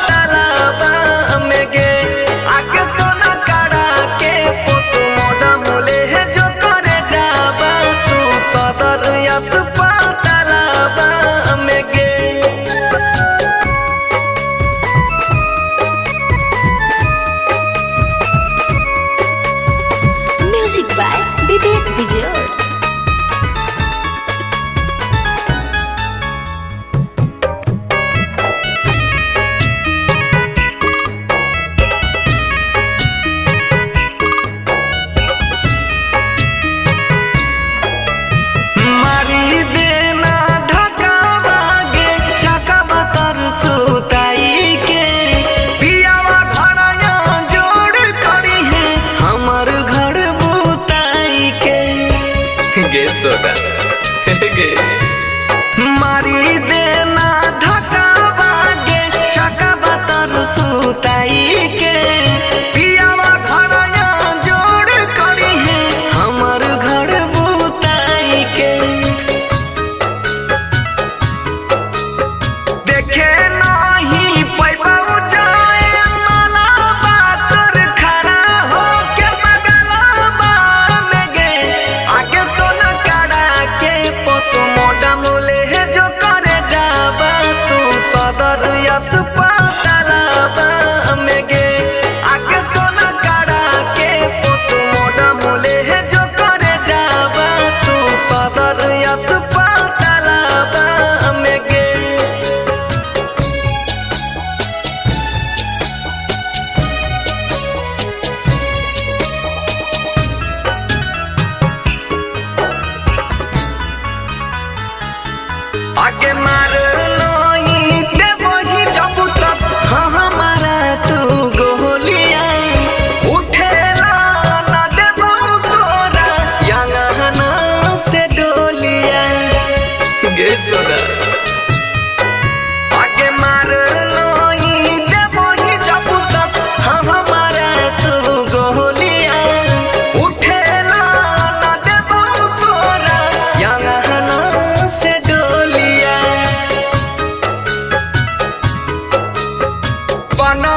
तालाबा में गे आके सोना काड़ा के पोस्टमार्टम ले जो करे जाबा तू सदर अस्पतालाबा में गे। म्यूजिक बाय विवेक विजय। मारी देना धक्का बागे चका बतर सुताई के पियावा घरया जोड़ करी है हमर घर बुताई के। देखे नहीं पैबा जाए माला बातर खड़ा हो के बगलबा में गे आगे सोना काड़ा के पोस्टमार्टम ले जो करे जाबा तू सदर अस्पतालाबा में गे आगे सोना काड़ा के पोस्टमार्टम ले जो करे जाबा तू सदर अस्पतालाबा में गे। आगे मार लोई ते वही जब तक हमारा तू गोलिया उठेला ना देबो तोरा यंगना से डोलिया गे सोना। आगे मार लोई ते वही जब तक हमारा तू गोलिया उठेला ना देबो तोरा यंगना से डोलिया बना